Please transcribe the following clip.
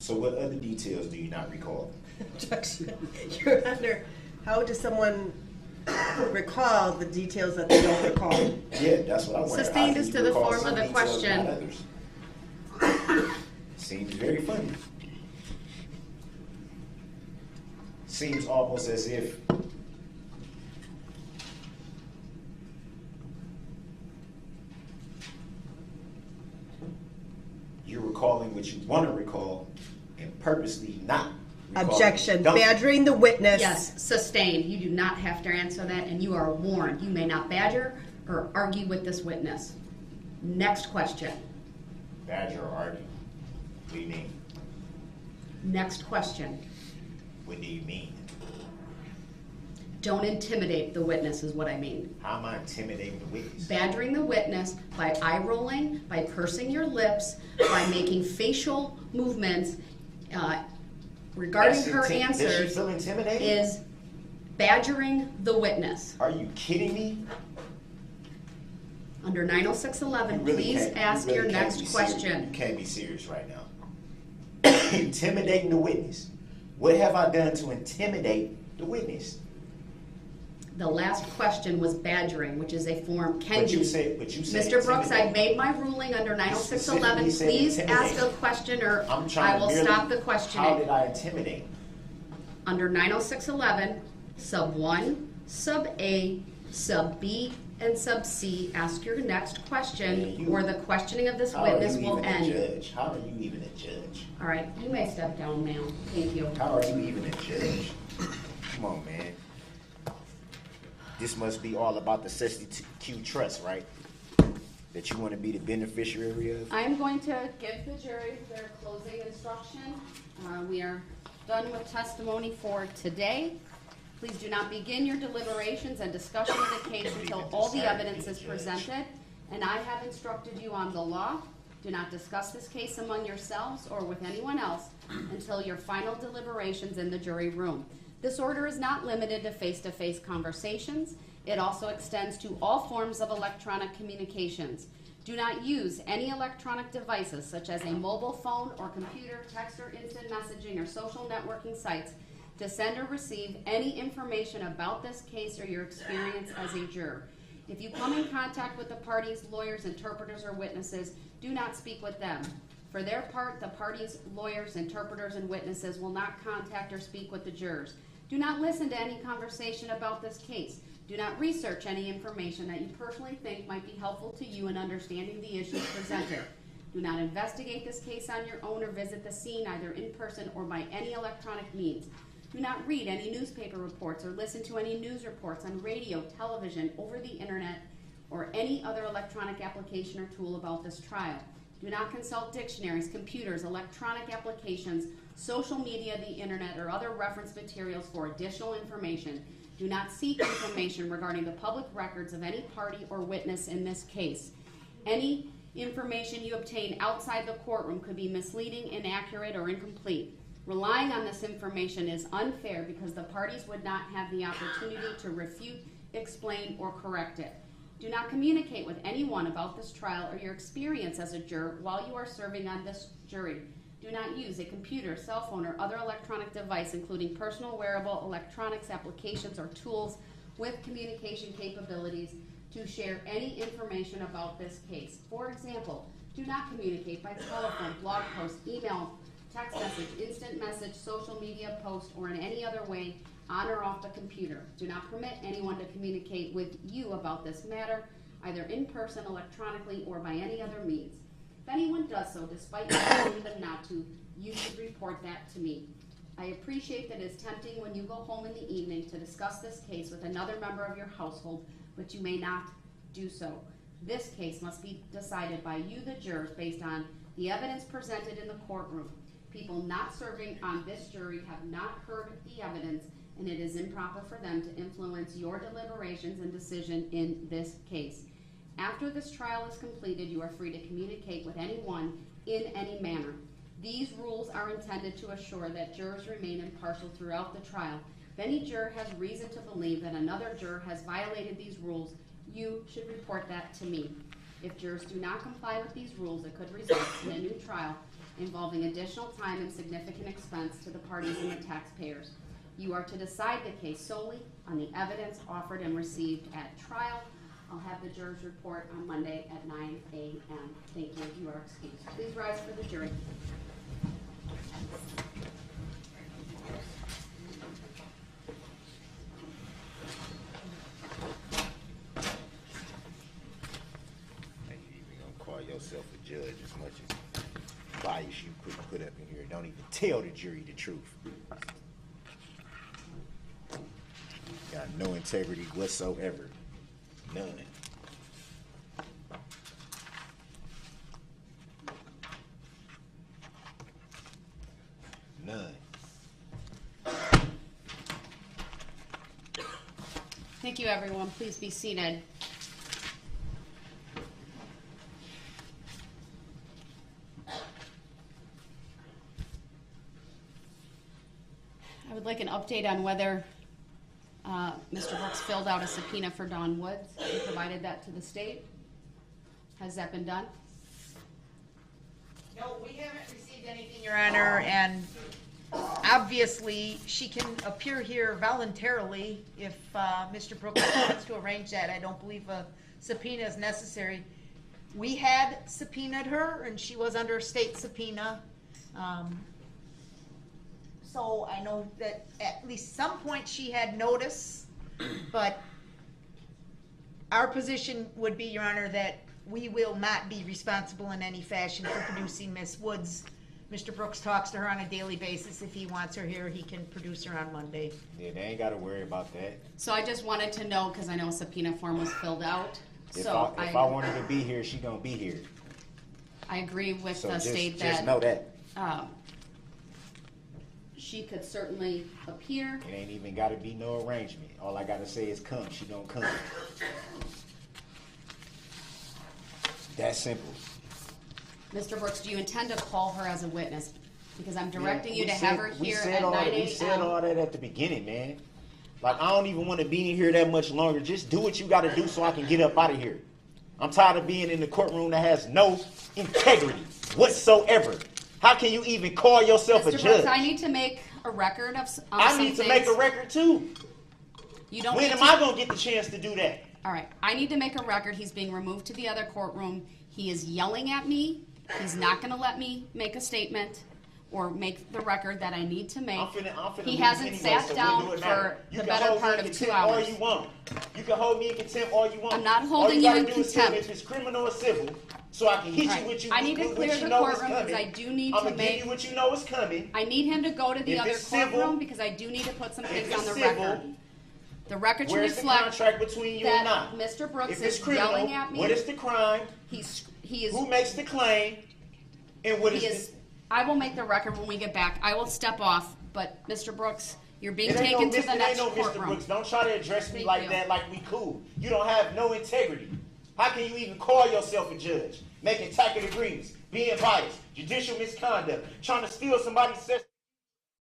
So what other details do you not recall? Objection. You're under, how does someone recall the details that they don't recall? Yeah, that's what I wonder. Sustained is to the form of the question. Seems very funny. Seems almost as if you're recalling what you want to recall and purposely not recalling. Objection. Badgering the witness. Yes, sustained. You do not have to answer that, and you are warned. You may not badger or argue with this witness. Next question. Badger or argue? What do you mean? Next question. What do you mean? Don't intimidate the witness is what I mean. How am I intimidating the witness? Badgering the witness by eye rolling, by pursing your lips, by making facial movements regarding her answers. Does she feel intimidated? Is badgering the witness. Are you kidding me? Under 906.11, please ask your next question. You can't be serious right now. Intimidating the witness. What have I done to intimidate the witness? The last question was badgering, which is a form. But you said Mr. Brooks, I've made my ruling under 906.11. Please ask a question or I will stop the questioning. How did I intimidate? Under 906.11, sub 1, sub A, sub B, and sub C, ask your next question or the questioning of this witness will end. How are you even a judge? All right, you may step down, ma'am. Thank you. How are you even a judge? Come on, man. This must be all about the 62Q trust, right? That you want to be the beneficiary of? I'm going to give the jury their closing instruction. We are done with testimony for today. Please do not begin your deliberations and discussion of the case until all the evidence is presented. And I have instructed you on the law. Do not discuss this case among yourselves or with anyone else until your final deliberations in the jury room. This order is not limited to face-to-face conversations. It also extends to all forms of electronic communications. Do not use any electronic devices such as a mobile phone or computer, text or instant messaging or social networking sites to send or receive any information about this case or your experience as a juror. If you come in contact with the parties, lawyers, interpreters, or witnesses, do not speak with them. For their part, the parties, lawyers, interpreters, and witnesses will not contact or speak with the jurors. Do not listen to any conversation about this case. Do not research any information that you personally think might be helpful to you in understanding the issues presented. Do not investigate this case on your own or visit the scene either in person or by any electronic means. Do not read any newspaper reports or listen to any news reports on radio, television, over the internet, or any other electronic application or tool about this trial. Do not consult dictionaries, computers, electronic applications, social media, the internet, or other reference materials for additional information. Do not seek information regarding the public records of any party or witness in this case. Any information you obtain outside the courtroom could be misleading, inaccurate, or incomplete. Relying on this information is unfair because the parties would not have the opportunity to refute, explain, or correct it. Do not communicate with anyone about this trial or your experience as a juror while you are serving on this jury. Do not use a computer, cell phone, or other electronic device, including personal wearable electronics applications or tools with communication capabilities, to share any information about this case. For example, do not communicate by telephone, blog post, email, text message, instant message, social media post, or in any other way on or off the computer. Do not permit anyone to communicate with you about this matter, either in person, electronically, or by any other means. If anyone does so, despite you telling them not to, you should report that to me. I appreciate that it is tempting when you go home in the evening to discuss this case with another member of your household, but you may not do so. This case must be decided by you, the jurors, based on the evidence presented in the courtroom. People not serving on this jury have not heard the evidence, and it is improper for them to influence your deliberations and decision in this case. After this trial is completed, you are free to communicate with anyone in any manner. These rules are intended to assure that jurors remain impartial throughout the trial. If any juror has reason to believe that another juror has violated these rules, you should report that to me. If jurors do not comply with these rules, it could result in a new trial involving additional time and significant expense to the parties and the taxpayers. You are to decide the case solely on the evidence offered and received at trial. I'll have the jurors report on Monday at 9 a.m. Thank you. You are excused. Please rise for the jury. Ain't you even gonna call yourself a judge as much as bias you put up in here. Don't even tell the jury the truth. Got no integrity whatsoever. None. None. Thank you, everyone. Please be seated. I would like an update on whether Mr. Brooks filled out a subpoena for Dawn Woods and provided that to the state. Has that been done? No, we haven't received anything, Your Honor, and obviously, she can appear here voluntarily if Mr. Brooks wants to arrange that. I don't believe a subpoena is necessary. We had subpoenaed her, and she was under state subpoena. So I know that at least some point she had notice, but our position would be, Your Honor, that we will not be responsible in any fashion for producing Miss Woods. Mr. Brooks talks to her on a daily basis. If he wants her here, he can produce her on Monday. Yeah, they ain't gotta worry about that. So I just wanted to know, because I know a subpoena form was filled out. If So I want her to be here, she gonna be here. I agree with So the just state just know that that. she could certainly appear. It ain't even gotta be no arrangement. All I gotta say is come. She gonna come. That simple. Mr. Brooks, do you intend to call her as a witness? Because I'm directing you We to said- have her we here said at all 9 that- a.m. We said all that at the beginning, man. Like, I don't even want to be in here that much longer. Just do what you got to do so I can get up out of here. I'm tired of being in the courtroom that has no integrity whatsoever. How can you even call yourself a Mr. judge? Brooks, I need to make a record of some I need to things. make a record too. You don't When need am to. I going to get the chance to do that? All right, I need to make a record. He's being removed to the other courtroom. He is yelling at me. He's not going to let me make a statement or make the record that I need to make. I'm finna He leave hasn't anyway, sat so what down do it for matter? You the can better hold me part in of 2 contempt all hours. you want. You can hold me in contempt all you want. I'm not All holding you you in gotta do is tell me contempt. if it's criminal or civil, so I can hit Right. you with you. I need to with clear you the know is courtroom because coming. I do need I'm to gonna make. give you what you know is coming. I need him to go to the If other it's civil- courtroom because I do need to put some if things it's on the civil, record. The record should Where's the reflect contract between you and that I? Mr. Brooks If it's is criminal, yelling at me. what is the crime? He is. Who makes the claim? And what He is is. I will make the record when we get back. I will step off, but Mr. Brooks, you're being It ain't taken no to Mr. the It next ain't no Mr. courtroom. Brooks. Don't try to address me Thank like you. that, like we cool. You don't have no integrity. How can you even call yourself a judge? Making tacit agreements, being biased, judicial misconduct, trying to steal somebody's